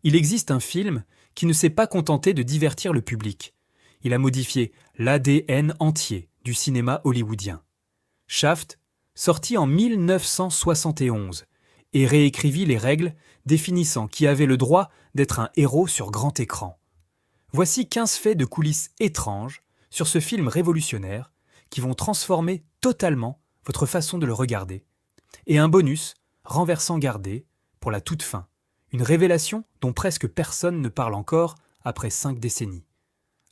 Il existe un film qui ne s'est pas contenté de divertir le public. Il a modifié l'ADN entier du cinéma hollywoodien. Shaft, sorti en 1971, et réécrivit les règles définissant qui avait le droit d'être un héros sur grand écran. Voici 15 faits de coulisses étranges sur ce film révolutionnaire qui vont transformer totalement votre façon de le regarder. Et un bonus, renversant gardé, pour la toute fin. Une révélation dont presque personne ne parle encore après 5 décennies.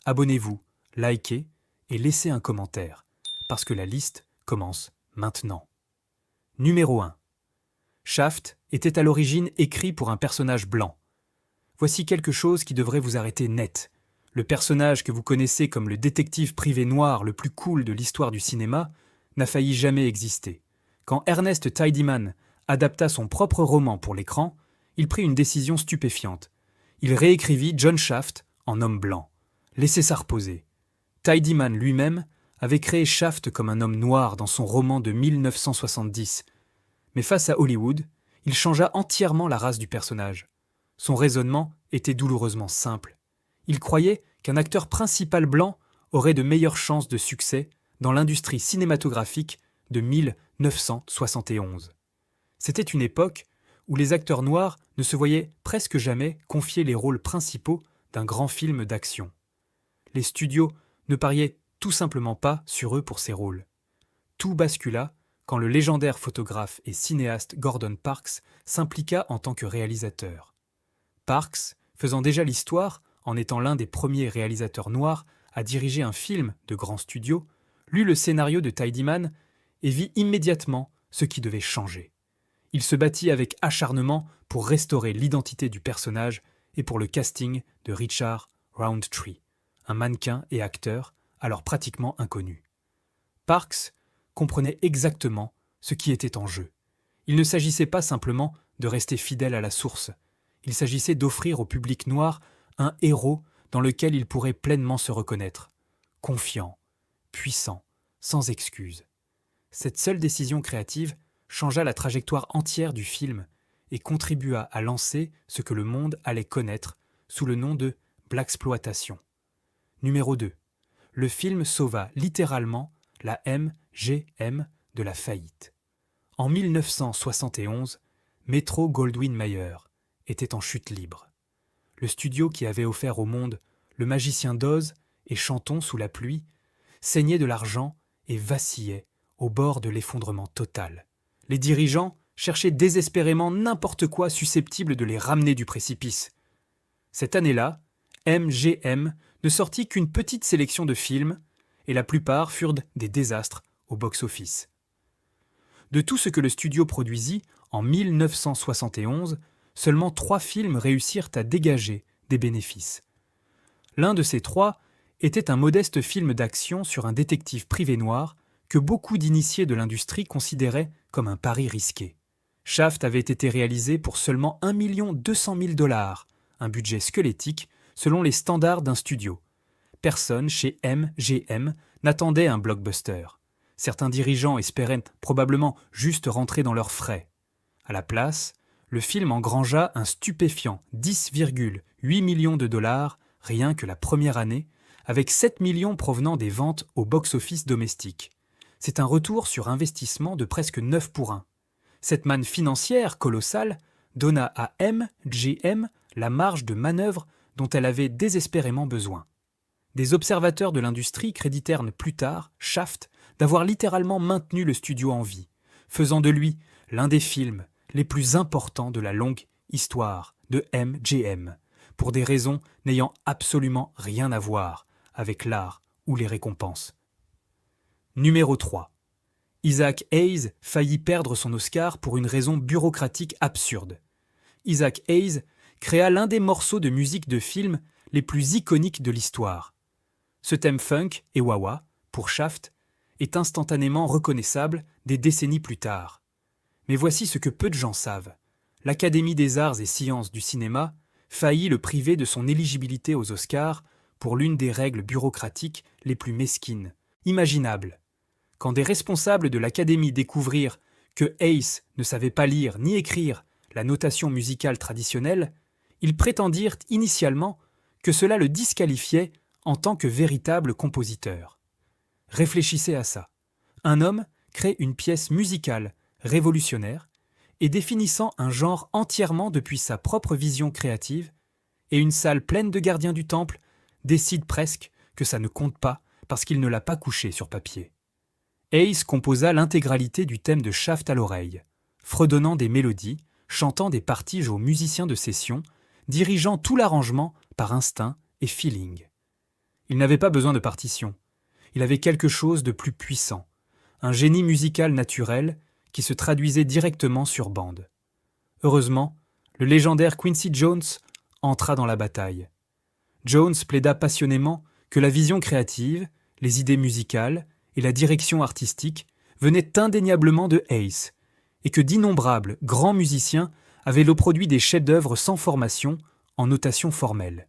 Abonnez-vous, likez et laissez un commentaire, parce que la liste commence maintenant. Numéro 1. Shaft était à l'origine écrit pour un personnage blanc. Voici quelque chose qui devrait vous arrêter net. Le personnage que vous connaissez comme le détective privé noir le plus cool de l'histoire du cinéma n'a failli jamais exister. Quand Ernest Tidyman adapta son propre roman pour l'écran, il prit une décision stupéfiante. Il réécrivit John Shaft en homme blanc. Laissez ça reposer. Tidyman lui-même avait créé Shaft comme un homme noir dans son roman de 1970. Mais face à Hollywood, il changea entièrement la race du personnage. Son raisonnement était douloureusement simple. Il croyait qu'un acteur principal blanc aurait de meilleures chances de succès dans l'industrie cinématographique de 1971. C'était une époque où les acteurs noirs ne se voyaient presque jamais confier les rôles principaux d'un grand film d'action. Les studios ne pariaient tout simplement pas sur eux pour ces rôles. Tout bascula quand le légendaire photographe et cinéaste Gordon Parks s'impliqua en tant que réalisateur. Parks, faisant déjà l'histoire en étant l'un des premiers réalisateurs noirs à diriger un film de grand studio, lut le scénario de Tidyman et vit immédiatement ce qui devait changer. Il se battit avec acharnement pour restaurer l'identité du personnage et pour le casting de Richard Roundtree, un mannequin et acteur alors pratiquement inconnu. Parks comprenait exactement ce qui était en jeu. Il ne s'agissait pas simplement de rester fidèle à la source. Il s'agissait d'offrir au public noir un héros dans lequel il pourrait pleinement se reconnaître. Confiant, puissant, sans excuse. Cette seule décision créative changea la trajectoire entière du film et contribua à lancer ce que le monde allait connaître sous le nom de blaxploitation. Numéro 2. Le film sauva littéralement la MGM de la faillite. En 1971, Metro-Goldwyn-Mayer était en chute libre. Le studio qui avait offert au monde Le Magicien d'Oz et Chantons sous la pluie saignait de l'argent et vacillait au bord de l'effondrement total. Les dirigeants cherchaient désespérément n'importe quoi susceptible de les ramener du précipice. Cette année-là, MGM ne sortit qu'une petite sélection de films, et la plupart furent des désastres au box-office. De tout ce que le studio produisit en 1971, seulement 3 films réussirent à dégager des bénéfices. L'un de ces 3 était un modeste film d'action sur un détective privé noir que beaucoup d'initiés de l'industrie considéraient comme un pari risqué. Shaft avait été réalisé pour seulement 1 200 000 $, un budget squelettique selon les standards d'un studio. Personne chez MGM n'attendait un blockbuster. Certains dirigeants espéraient probablement juste rentrer dans leurs frais. À la place, le film engrangea un stupéfiant 10,8 millions de dollars rien que la première année, avec 7 millions provenant des ventes au box-office domestique. C'est un retour sur investissement de presque 9 pour 1. Cette manne financière colossale donna à MGM la marge de manœuvre dont elle avait désespérément besoin. Des observateurs de l'industrie créditèrent plus tard Shaft d'avoir littéralement maintenu le studio en vie, faisant de lui l'un des films les plus importants de la longue histoire de MGM, pour des raisons n'ayant absolument rien à voir avec l'art ou les récompenses. Numéro 3. Isaac Hayes faillit perdre son Oscar pour une raison bureaucratique absurde. Isaac Hayes créa l'un des morceaux de musique de film les plus iconiques de l'histoire. Ce thème funk et wah-wah, pour Shaft, est instantanément reconnaissable des décennies plus tard. Mais voici ce que peu de gens savent. L'Académie des arts et sciences du cinéma faillit le priver de son éligibilité aux Oscars pour l'une des règles bureaucratiques les plus mesquines, imaginables. Quand des responsables de l'Académie découvrirent que Hayes ne savait pas lire ni écrire la notation musicale traditionnelle, Ils prétendirent initialement que cela le disqualifiait en tant que véritable compositeur. Réfléchissez à ça. Un homme crée une pièce musicale révolutionnaire et définissant un genre entièrement depuis sa propre vision créative, et une salle pleine de gardiens du temple décide presque que ça ne compte pas parce qu'il ne l'a pas couché sur papier. Hayes composa l'intégralité du thème de Shaft à l'oreille, fredonnant des mélodies, chantant des parties aux musiciens de session, dirigeant tout l'arrangement par instinct et feeling. Il n'avait pas besoin de partition. Il avait quelque chose de plus puissant, un génie musical naturel qui se traduisait directement sur bande. Heureusement, le légendaire Quincy Jones entra dans la bataille. Jones plaida passionnément que la vision créative, les idées musicales et la direction artistique venaient indéniablement de Hayes, et que d'innombrables grands musiciens avaient produit des chefs-d'œuvre sans formation, en notation formelle.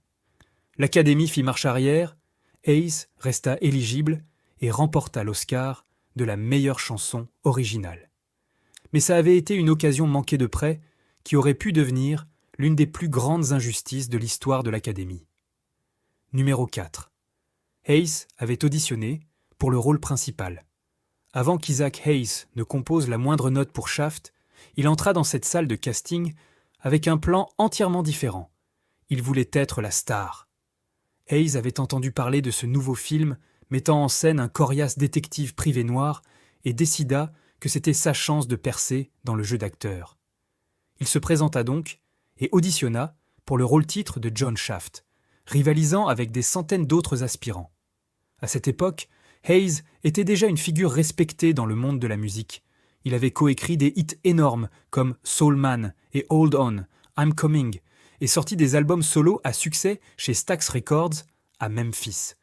L'Académie fit marche arrière, Hayes resta éligible et remporta l'Oscar de la meilleure chanson originale. Mais ça avait été une occasion manquée de près qui aurait pu devenir l'une des plus grandes injustices de l'histoire de l'Académie. Numéro 4. Hayes avait auditionné pour le rôle principal. Avant qu'Isaac Hayes ne compose la moindre note pour Shaft, il entra dans cette salle de casting avec un plan entièrement différent. Il voulait être la star. Hayes avait entendu parler de ce nouveau film mettant en scène un coriace détective privé noir et décida que c'était sa chance de percer dans le jeu d'acteur. Il se présenta donc et auditionna pour le rôle-titre de John Shaft, rivalisant avec des centaines d'autres aspirants. À cette époque, Hayes était déjà une figure respectée dans le monde de la musique. Il avait coécrit des hits énormes comme Soul Man et Hold On, I'm Coming, et sorti des albums solo à succès chez Stax Records à Memphis.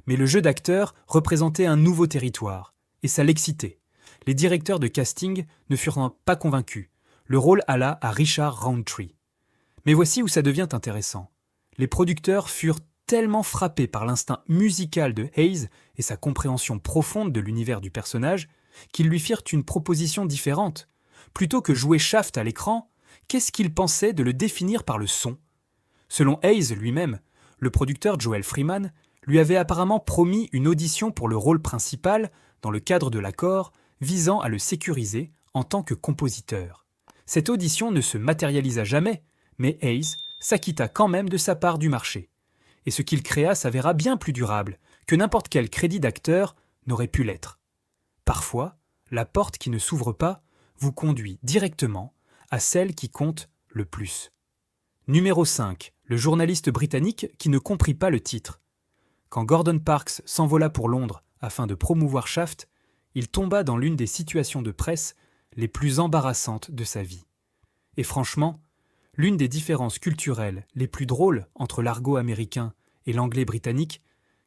Mais le jeu d'acteur représentait un nouveau territoire, et ça l'excitait. Les directeurs de casting ne furent pas convaincus. Le rôle alla à Richard Roundtree. Mais voici où ça devient intéressant. Les producteurs furent tellement frappés par l'instinct musical de Hayes et sa compréhension profonde de l'univers du personnage qu'ils lui firent une proposition différente. Plutôt que jouer Shaft à l'écran, qu'est-ce qu'ils pensaient de le définir par le son ? Selon Hayes lui-même, le producteur Joel Freeman lui avait apparemment promis une audition pour le rôle principal dans le cadre de l'accord visant à le sécuriser en tant que compositeur. Cette audition ne se matérialisa jamais, mais Hayes s'acquitta quand même de sa part du marché. Et ce qu'il créa s'avéra bien plus durable que n'importe quel crédit d'acteur n'aurait pu l'être. Parfois, la porte qui ne s'ouvre pas vous conduit directement à celle qui compte le plus. Numéro 5. Le journaliste britannique qui ne comprit pas le titre. Quand Gordon Parks s'envola pour Londres afin de promouvoir Shaft, il tomba dans l'une des situations de presse les plus embarrassantes de sa vie. Et franchement, l'une des différences culturelles les plus drôles entre l'argot américain et l'anglais britannique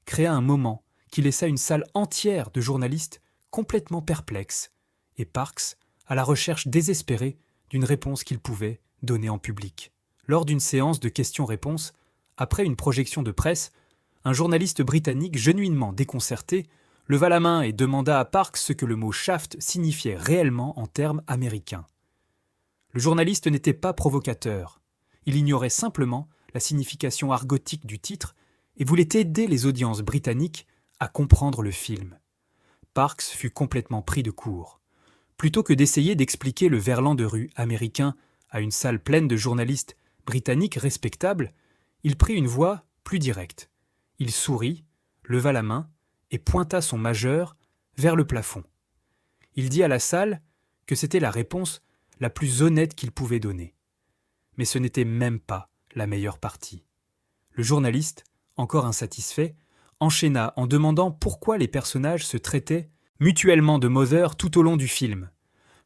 créa un moment qui laissa une salle entière de journalistes complètement perplexes, et Parks à la recherche désespérée d'une réponse qu'il pouvait donner en public. Lors d'une séance de questions-réponses, après une projection de presse, un journaliste britannique genuinement déconcerté leva la main et demanda à Parks ce que le mot « shaft » signifiait réellement en termes américains. Le journaliste n'était pas provocateur. Il ignorait simplement la signification argotique du titre et voulait aider les audiences britanniques à comprendre le film. Parks fut complètement pris de court. Plutôt que d'essayer d'expliquer le verlan de rue américain à une salle pleine de journalistes britanniques respectables, il prit une voix plus directe. Il sourit, leva la main et pointa son majeur vers le plafond. Il dit à la salle que c'était la réponse la plus honnête qu'il pouvait donner. Mais ce n'était même pas la meilleure partie. Le journaliste, encore insatisfait, enchaîna en demandant pourquoi les personnages se traitaient mutuellement de Mother tout au long du film.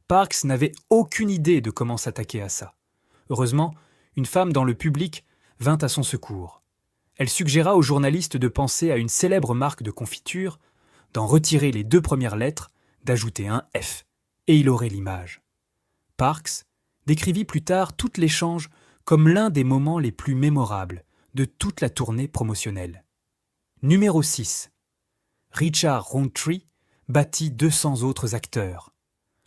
Parks n'avait aucune idée de comment s'attaquer à ça. Heureusement, une femme dans le public vint à son secours. Elle suggéra au journaliste de penser à une célèbre marque de confiture, d'en retirer les 2 premières lettres, d'ajouter un F, et il aurait l'image. Parks décrivit plus tard tout l'échange comme l'un des moments les plus mémorables de toute la tournée promotionnelle. Numéro 6. Richard Roundtree battit 200 autres acteurs.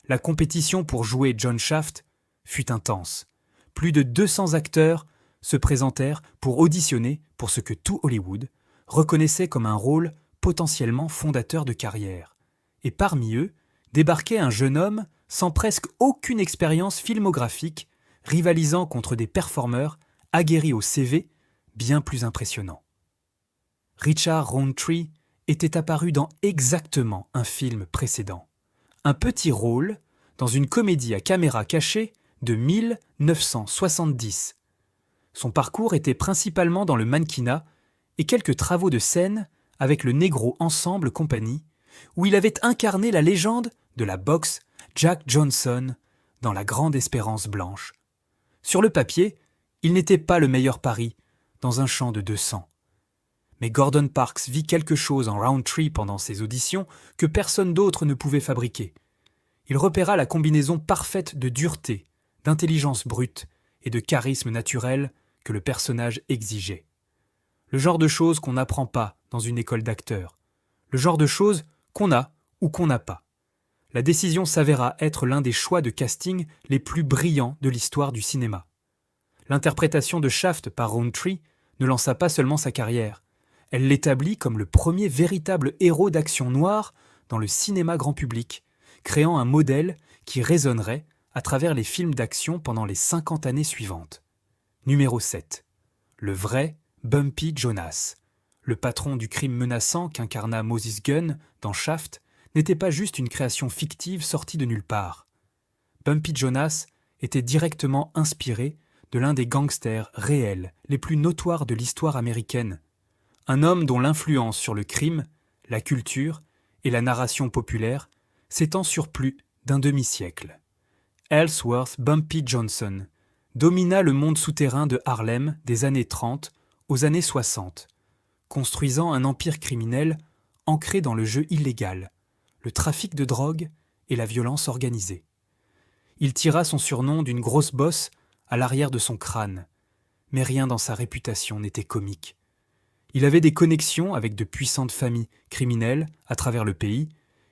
La compétition pour jouer John Shaft fut intense. Plus de 200 acteurs se présentèrent pour auditionner pour ce que tout Hollywood reconnaissait comme un rôle potentiellement fondateur de carrière. Et parmi eux, débarquait un jeune homme sans presque aucune expérience filmographique, rivalisant contre des performeurs aguerris au CV bien plus impressionnants. Richard Roundtree était apparu dans exactement un film précédent. Un petit rôle dans une comédie à caméra cachée de 1970. Son parcours était principalement dans le mannequinat et quelques travaux de scène avec le Negro Ensemble Company, où il avait incarné la légende de la boxe Jack Johnson dans La Grande Espérance Blanche. Sur le papier, il n'était pas le meilleur pari dans un champ de 200. Mais Gordon Parks vit quelque chose en Roundtree pendant ses auditions que personne d'autre ne pouvait fabriquer. Il repéra la combinaison parfaite de dureté, d'intelligence brute et de charisme naturel que le personnage exigeait. Le genre de choses qu'on n'apprend pas dans une école d'acteurs. Le genre de choses qu'on a ou qu'on n'a pas. La décision s'avéra être l'un des choix de casting les plus brillants de l'histoire du cinéma. L'interprétation de Shaft par Roundtree ne lança pas seulement sa carrière, elle l'établit comme le premier véritable héros d'action noire dans le cinéma grand public, créant un modèle qui résonnerait à travers les films d'action pendant les 50 années suivantes. Numéro 7. Le vrai Bumpy Jonas. Le patron du crime menaçant qu'incarna Moses Gunn dans Shaft n'était pas juste une création fictive sortie de nulle part. Bumpy Jonas était directement inspiré de l'un des gangsters réels les plus notoires de l'histoire américaine. Un homme dont l'influence sur le crime, la culture et la narration populaire s'étend sur plus d'un demi-siècle. Ellsworth Bumpy Johnson domina le monde souterrain de Harlem des années 30 aux années 60, construisant un empire criminel ancré dans le jeu illégal, le trafic de drogue et la violence organisée. Il tira son surnom d'une grosse bosse à l'arrière de son crâne, mais rien dans sa réputation n'était comique. Il avait des connexions avec de puissantes familles criminelles à travers le pays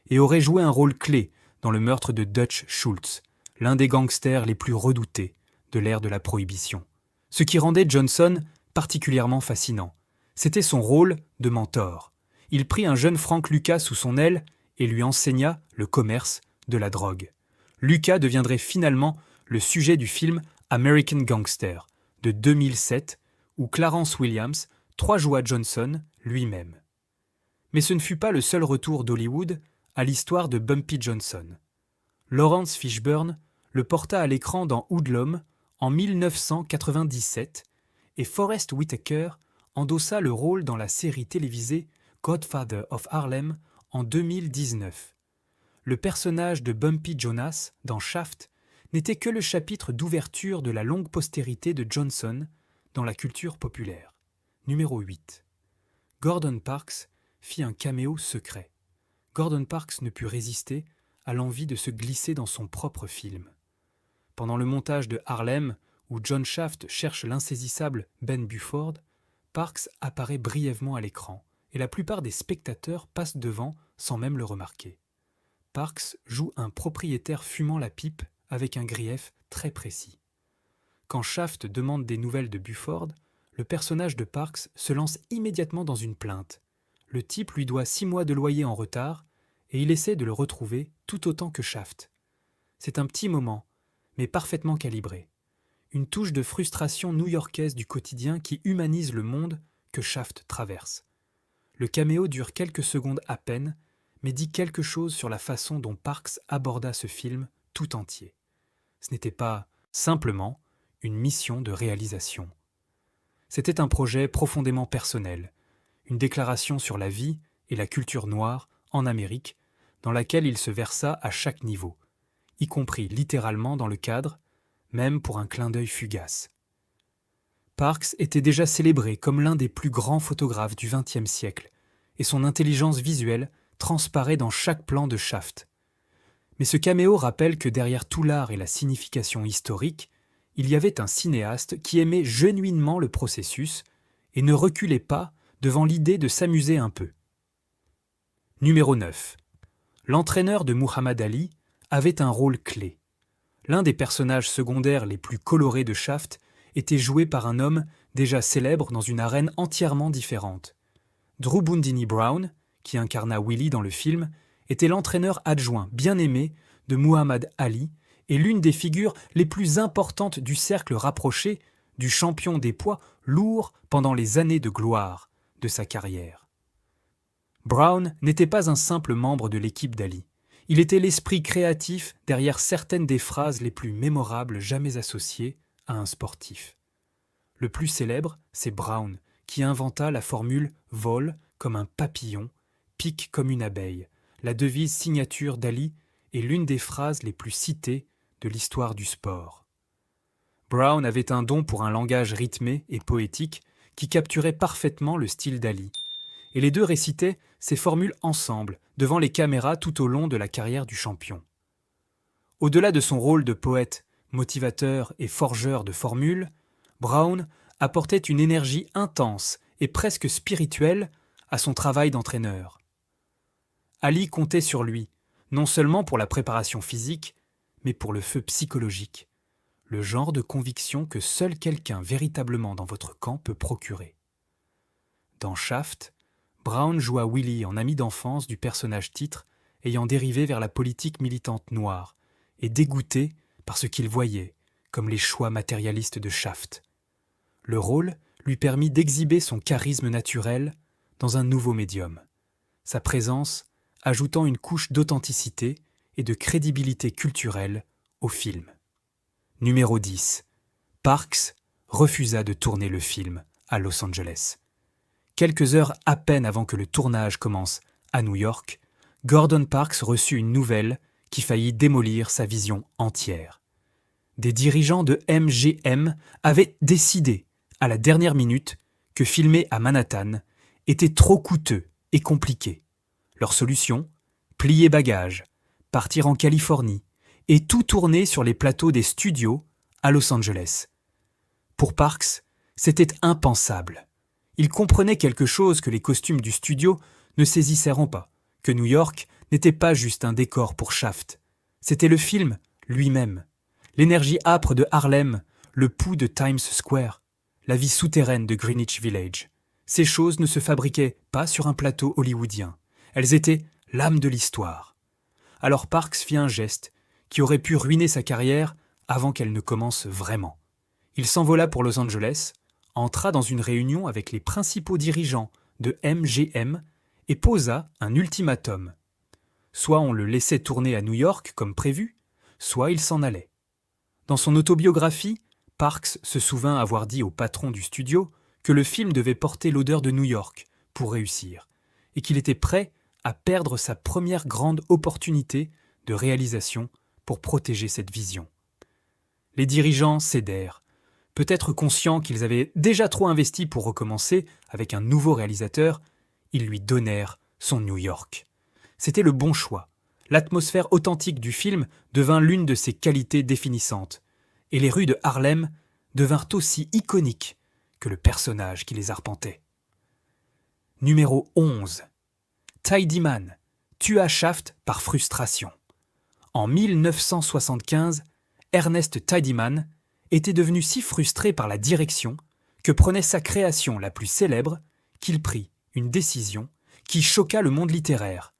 et aurait joué un rôle clé dans le meurtre de Dutch Schultz, l'un des gangsters les plus redoutés de l'ère de la Prohibition. Ce qui rendait Johnson particulièrement fascinant, c'était son rôle de mentor. Il prit un jeune Frank Lucas sous son aile et lui enseigna le commerce de la drogue. Lucas deviendrait finalement le sujet du film American Gangster de 2007 où Clarence Williams joua Johnson lui-même. Mais ce ne fut pas le seul retour d'Hollywood à l'histoire de Bumpy Johnson. Lawrence Fishburne le porta à l'écran dans Hoodlum en 1997 et Forest Whitaker endossa le rôle dans la série télévisée Godfather of Harlem en 2019. Le personnage de Bumpy Jonas dans Shaft n'était que le chapitre d'ouverture de la longue postérité de Johnson dans la culture populaire. Numéro 8. Gordon Parks fit un caméo secret. Gordon Parks ne put résister à l'envie de se glisser dans son propre film. Pendant le montage de Harlem, où John Shaft cherche l'insaisissable Ben Buford, Parks apparaît brièvement à l'écran et la plupart des spectateurs passent devant sans même le remarquer. Parks joue un propriétaire fumant la pipe avec un grief très précis. Quand Shaft demande des nouvelles de Buford, le personnage de Parks se lance immédiatement dans une plainte. Le type lui doit 6 mois de loyer en retard et il essaie de le retrouver tout autant que Shaft. C'est un petit moment, mais parfaitement calibré. Une touche de frustration new-yorkaise du quotidien qui humanise le monde que Shaft traverse. Le caméo dure quelques secondes à peine, mais dit quelque chose sur la façon dont Parks aborda ce film tout entier. Ce n'était pas simplement une mission de réalisation. C'était un projet profondément personnel, une déclaration sur la vie et la culture noire en Amérique, dans laquelle il se versa à chaque niveau, y compris littéralement dans le cadre, même pour un clin d'œil fugace. Parks était déjà célébré comme l'un des plus grands photographes du XXe siècle, et son intelligence visuelle transparaît dans chaque plan de Shaft. Mais ce caméo rappelle que derrière tout l'art et la signification historique, il y avait un cinéaste qui aimait genuinement le processus et ne reculait pas devant l'idée de s'amuser un peu. Numéro 9. L'entraîneur de Muhammad Ali avait un rôle clé. L'un des personnages secondaires les plus colorés de Shaft était joué par un homme déjà célèbre dans une arène entièrement différente. Drew Bundini Brown, qui incarna Willy dans le film, était l'entraîneur adjoint bien aimé de Muhammad Ali et l'une des figures les plus importantes du cercle rapproché du champion des poids lourds pendant les années de gloire de sa carrière. Brown n'était pas un simple membre de l'équipe d'Ali. Il était l'esprit créatif derrière certaines des phrases les plus mémorables jamais associées à un sportif. Le plus célèbre, c'est Brown, qui inventa la formule « vole comme un papillon, pique comme une abeille », la devise signature d'Ali est l'une des phrases les plus citées de l'histoire du sport. Brown avait un don pour un langage rythmé et poétique qui capturait parfaitement le style d'Ali, et les deux récitaient ces formules ensemble, devant les caméras tout au long de la carrière du champion. Au-delà de son rôle de poète, motivateur et forgeur de formules, Brown apportait une énergie intense et presque spirituelle à son travail d'entraîneur. Ali comptait sur lui, non seulement pour la préparation physique, mais pour le feu psychologique, le genre de conviction que seul quelqu'un véritablement dans votre camp peut procurer. Dans Shaft, Brown joua Willy en ami d'enfance du personnage titre ayant dérivé vers la politique militante noire et dégoûté par ce qu'il voyait comme les choix matérialistes de Shaft. Le rôle lui permit d'exhiber son charisme naturel dans un nouveau médium, sa présence ajoutant une couche d'authenticité et de crédibilité culturelle au film. Numéro 10. Parks refusa de tourner le film à Los Angeles. Quelques heures à peine avant que le tournage commence à New York, Gordon Parks reçut une nouvelle qui faillit démolir sa vision entière. Des dirigeants de MGM avaient décidé, à la dernière minute, que filmer à Manhattan était trop coûteux et compliqué. Leur solution, plier bagages, partir en Californie et tout tourner sur les plateaux des studios à Los Angeles. Pour Parks, c'était impensable. Il comprenait quelque chose que les costumes du studio ne saisisseront pas, que New York n'était pas juste un décor pour Shaft. C'était le film lui-même, l'énergie âpre de Harlem, le pouls de Times Square, la vie souterraine de Greenwich Village. Ces choses ne se fabriquaient pas sur un plateau hollywoodien. Elles étaient l'âme de l'histoire. Alors Parks fit un geste qui aurait pu ruiner sa carrière avant qu'elle ne commence vraiment. Il s'envola pour Los Angeles, entra dans une réunion avec les principaux dirigeants de MGM et posa un ultimatum. Soit on le laissait tourner à New York comme prévu, soit il s'en allait. Dans son autobiographie, Parks se souvint avoir dit au patron du studio que le film devait porter l'odeur de New York pour réussir, et qu'il était prêt à perdre sa première grande opportunité de réalisation pour protéger cette vision. Les dirigeants cédèrent, peut-être conscients qu'ils avaient déjà trop investi pour recommencer avec un nouveau réalisateur, ils lui donnèrent son New York. C'était le bon choix. L'atmosphère authentique du film devint l'une de ses qualités définissantes, et les rues de Harlem devinrent aussi iconiques que le personnage qui les arpentait. Numéro 11. Tidyman tua Shaft par frustration. En 1975, Ernest Tidyman était devenu si frustré par la direction que prenait sa création la plus célèbre qu'il prit une décision qui choqua le monde littéraire.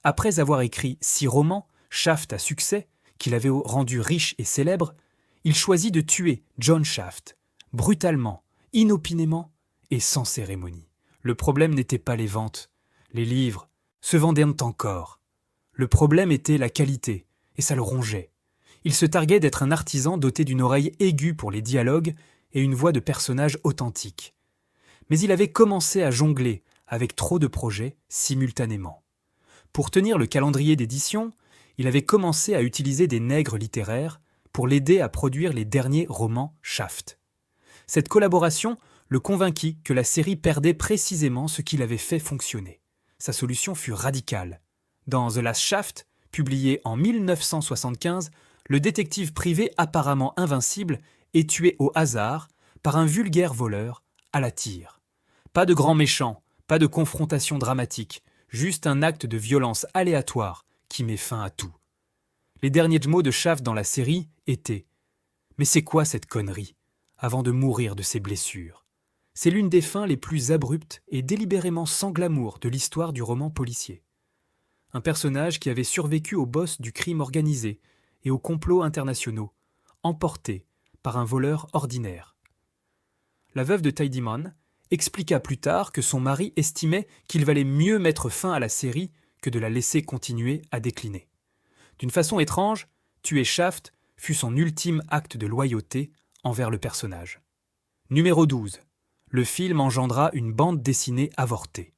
Après avoir écrit 6 romans, Shaft à succès, qu'il avait rendu riche et célèbre, il choisit de tuer John Shaft, brutalement, inopinément et sans cérémonie. Le problème n'était pas les ventes. Les livres se vendaient encore. Le problème était la qualité, et ça le rongeait. Il se targuait d'être un artisan doté d'une oreille aiguë pour les dialogues et une voix de personnage authentique. Mais il avait commencé à jongler avec trop de projets simultanément. Pour tenir le calendrier d'édition, il avait commencé à utiliser des nègres littéraires pour l'aider à produire les derniers romans Shaft. Cette collaboration le convainquit que la série perdait précisément ce qui l'avait fait fonctionner. Sa solution fut radicale. Dans The Last Shaft, publié en 1975, le détective privé apparemment invincible est tué au hasard par un vulgaire voleur à la tire. Pas de grand méchant, pas de confrontation dramatique, juste un acte de violence aléatoire qui met fin à tout. Les derniers mots de Shaft dans la série étaient « Mais c'est quoi cette connerie ? avant de mourir de ses blessures. C'est l'une des fins les plus abruptes et délibérément sans glamour de l'histoire du roman policier. Un personnage qui avait survécu aux bosses du crime organisé et aux complots internationaux, emporté par un voleur ordinaire. La veuve de Tidyman expliqua plus tard que son mari estimait qu'il valait mieux mettre fin à la série que de la laisser continuer à décliner. D'une façon étrange, tuer Shaft fut son ultime acte de loyauté envers le personnage. Numéro 12. Le film engendra une bande dessinée avortée.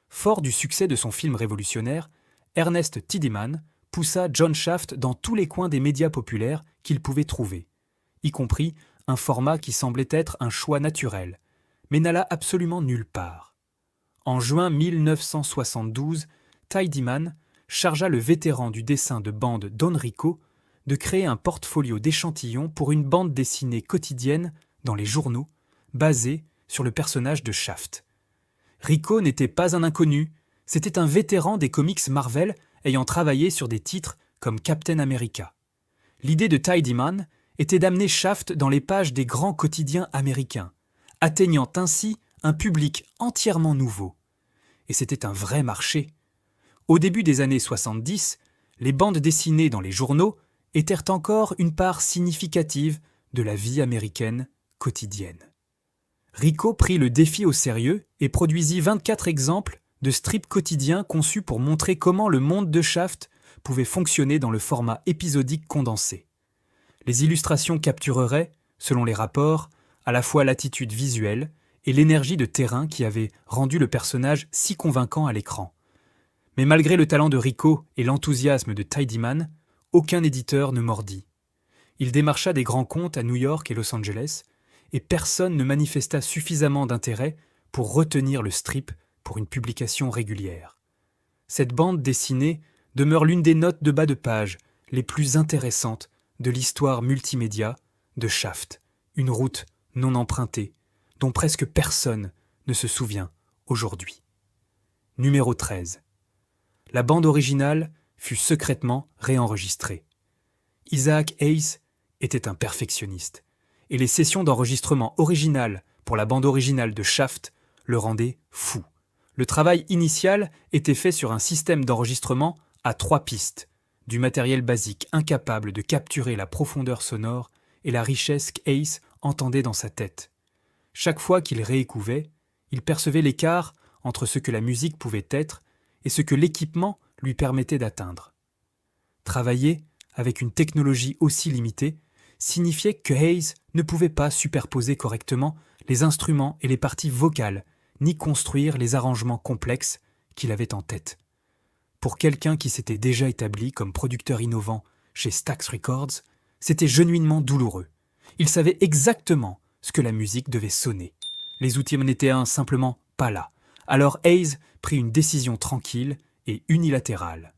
Fort du succès de son film révolutionnaire, Ernest Tidyman poussa John Shaft dans tous les coins des médias populaires qu'il pouvait trouver, y compris un format qui semblait être un choix naturel, mais n'alla absolument nulle part. En juin 1972, Tidyman chargea le vétéran du dessin de bande Don Rico de créer un portfolio d'échantillons pour une bande dessinée quotidienne dans les journaux, basée sur le personnage de Shaft. Rico n'était pas un inconnu, c'était un vétéran des comics Marvel ayant travaillé sur des titres comme Captain America. L'idée de Tidyman était d'amener Shaft dans les pages des grands quotidiens américains, atteignant ainsi un public entièrement nouveau. Et c'était un vrai marché. Au début des années 70, les bandes dessinées dans les journaux étaient encore une part significative de la vie américaine quotidienne. Rico prit le défi au sérieux et produisit 24 exemples de strips quotidiens conçus pour montrer comment le monde de Shaft pouvait fonctionner dans le format épisodique condensé. Les illustrations captureraient, selon les rapports, à la fois l'attitude visuelle et l'énergie de terrain qui avait rendu le personnage si convaincant à l'écran. Mais malgré le talent de Rico et l'enthousiasme de Tidyman, aucun éditeur ne mordit. Il démarcha des grands comptes à New York et Los Angeles, et personne ne manifesta suffisamment d'intérêt pour retenir le strip pour une publication régulière. Cette bande dessinée demeure l'une des notes de bas de page les plus intéressantes de l'histoire multimédia de Shaft, une route non empruntée, dont presque personne ne se souvient aujourd'hui. Numéro 13. La bande originale fut secrètement réenregistrée. Isaac Hayes était un perfectionniste, et les sessions d'enregistrement originales pour la bande originale de Shaft le rendaient fou. Le travail initial était fait sur un système d'enregistrement à 3 pistes, du matériel basique incapable de capturer la profondeur sonore et la richesse qu'Hayes entendait dans sa tête. Chaque fois qu'il réécouvait, il percevait l'écart entre ce que la musique pouvait être et ce que l'équipement lui permettait d'atteindre. Travailler avec une technologie aussi limitée signifiait que Hayes ne pouvait pas superposer correctement les instruments et les parties vocales, ni construire les arrangements complexes qu'il avait en tête. Pour quelqu'un qui s'était déjà établi comme producteur innovant chez Stax Records, c'était genuinement douloureux. Il savait exactement ce que la musique devait sonner. Les outils n'étaient simplement pas là. Alors Hayes prit une décision tranquille et unilatérale.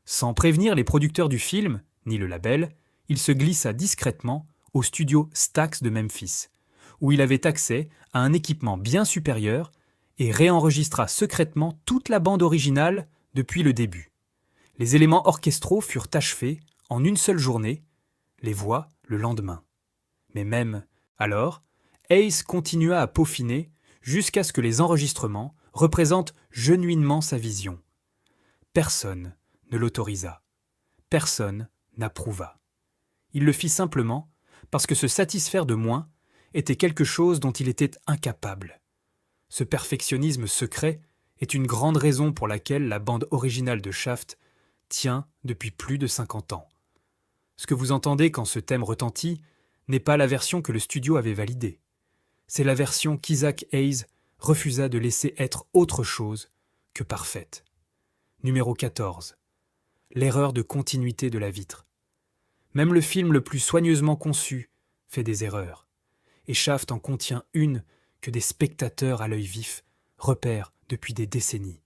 Sans prévenir les producteurs du film, ni le label, il se glissa discrètement au studio Stax de Memphis, où il avait accès à un équipement bien supérieur et réenregistra secrètement toute la bande originale depuis le début. Les éléments orchestraux furent achevés en une seule journée, les voix le lendemain. Mais même alors, Hayes continua à peaufiner jusqu'à ce que les enregistrements représentent genuinement sa vision. Personne ne l'autorisa. Personne n'approuva. Il le fit simplement parce que se satisfaire de moins était quelque chose dont il était incapable. Ce perfectionnisme secret est une grande raison pour laquelle la bande originale de Shaft tient depuis plus de 50 ans. Ce que vous entendez quand ce thème retentit n'est pas la version que le studio avait validée. C'est la version qu'Isaac Hayes refusa de laisser être autre chose que parfaite. Numéro 14. L'erreur de continuité de la vitre. Même le film le plus soigneusement conçu fait des erreurs. Et Shaft en contient une que des spectateurs à l'œil vif repèrent depuis des décennies.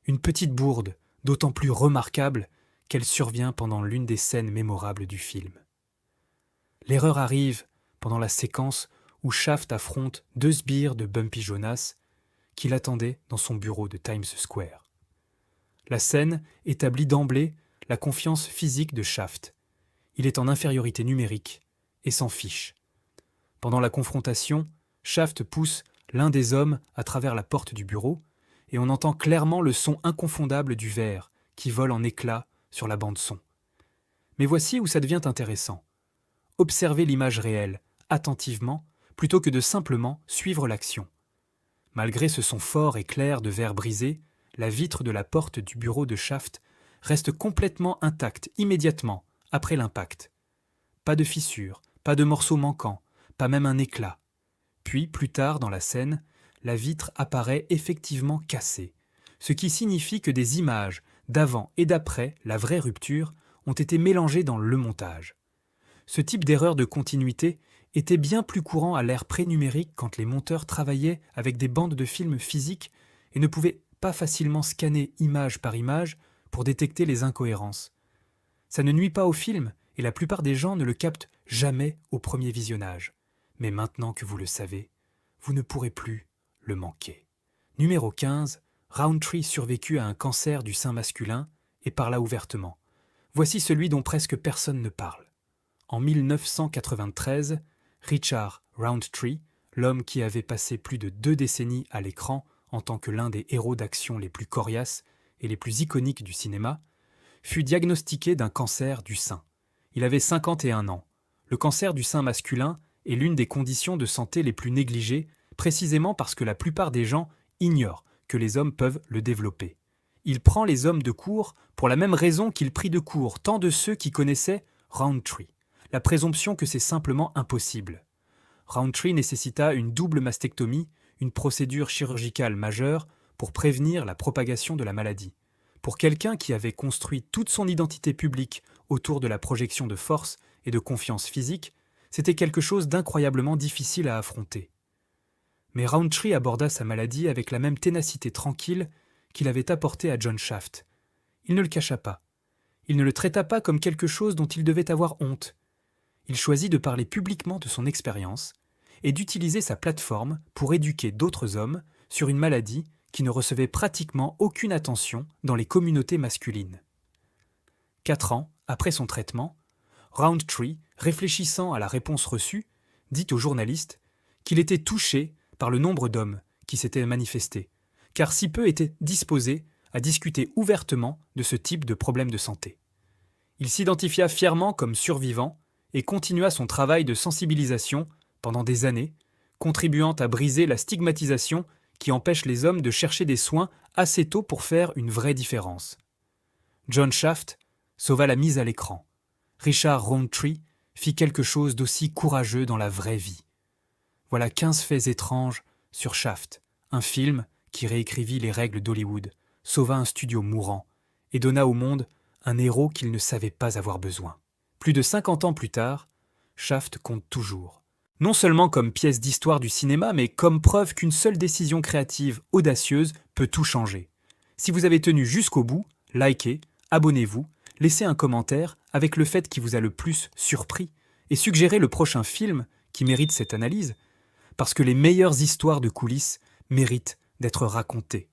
Une petite bourde, d'autant plus remarquable qu'elle survient pendant l'une des scènes mémorables du film. L'erreur arrive pendant la séquence où Shaft affronte 2 sbires de Bumpy Jonas qui l'attendaient dans son bureau de Times Square. La scène établit d'emblée la confiance physique de Shaft. Il est en infériorité numérique et s'en fiche. Pendant la confrontation, Shaft pousse l'un des hommes à travers la porte du bureau et on entend clairement le son inconfondable du verre qui vole en éclats sur la bande-son. Mais voici où ça devient intéressant. Observez l'image réelle, attentivement, plutôt que de simplement suivre l'action. Malgré ce son fort et clair de verre brisé, la vitre de la porte du bureau de Shaft reste complètement intacte immédiatement après l'impact. Pas de fissure, pas de morceaux manquants, pas même un éclat. Puis, plus tard dans la scène, la vitre apparaît effectivement cassée, ce qui signifie que des images d'avant et d'après la vraie rupture ont été mélangées dans le montage. Ce type d'erreur de continuité était bien plus courant à l'ère pré-numérique quand les monteurs travaillaient avec des bandes de films physiques et ne pouvaient pas facilement scanner image par image pour détecter les incohérences. Ça ne nuit pas au film et la plupart des gens ne le captent jamais au premier visionnage. Mais maintenant que vous le savez, vous ne pourrez plus le manquer. Numéro 15, Roundtree survécut à un cancer du sein masculin et parla ouvertement. Voici celui dont presque personne ne parle. En 1993, Richard Roundtree, l'homme qui avait passé plus de 2 décennies à l'écran en tant que l'un des héros d'action les plus coriaces et les plus iconiques du cinéma, fut diagnostiqué d'un cancer du sein. Il avait 51 ans. Le cancer du sein masculin est l'une des conditions de santé les plus négligées, précisément parce que la plupart des gens ignorent que les hommes peuvent le développer. Il prend les hommes de court pour la même raison qu'il prit de court tant de ceux qui connaissaient Roundtree, la présomption que c'est simplement impossible. Roundtree nécessita une double mastectomie, une procédure chirurgicale majeure pour prévenir la propagation de la maladie. Pour quelqu'un qui avait construit toute son identité publique autour de la projection de force et de confiance physique, c'était quelque chose d'incroyablement difficile à affronter. Mais Roundtree aborda sa maladie avec la même ténacité tranquille qu'il avait apportée à John Shaft. Il ne le cacha pas. Il ne le traita pas comme quelque chose dont il devait avoir honte. Il choisit de parler publiquement de son expérience et d'utiliser sa plateforme pour éduquer d'autres hommes sur une maladie qui ne recevait pratiquement aucune attention dans les communautés masculines. 4 ans après son traitement, Roundtree, réfléchissant à la réponse reçue, dit aux journalistes qu'il était touché par le nombre d'hommes qui s'étaient manifestés, car si peu étaient disposés à discuter ouvertement de ce type de problème de santé. Il s'identifia fièrement comme survivant et continua son travail de sensibilisation pendant des années, contribuant à briser la stigmatisation qui empêche les hommes de chercher des soins assez tôt pour faire une vraie différence. John Shaft sauva la mise à l'écran. Richard Roundtree fit quelque chose d'aussi courageux dans la vraie vie. Voilà 15 faits étranges sur Shaft, un film qui réécrivit les règles d'Hollywood, sauva un studio mourant et donna au monde un héros qu'il ne savait pas avoir besoin. Plus de 50 ans plus tard, Shaft compte toujours. Non seulement comme pièce d'histoire du cinéma, mais comme preuve qu'une seule décision créative audacieuse peut tout changer. Si vous avez tenu jusqu'au bout, likez, abonnez-vous, laissez un commentaire avec le fait qui vous a le plus surpris et suggérez le prochain film qui mérite cette analyse, parce que les meilleures histoires de coulisses méritent d'être racontées.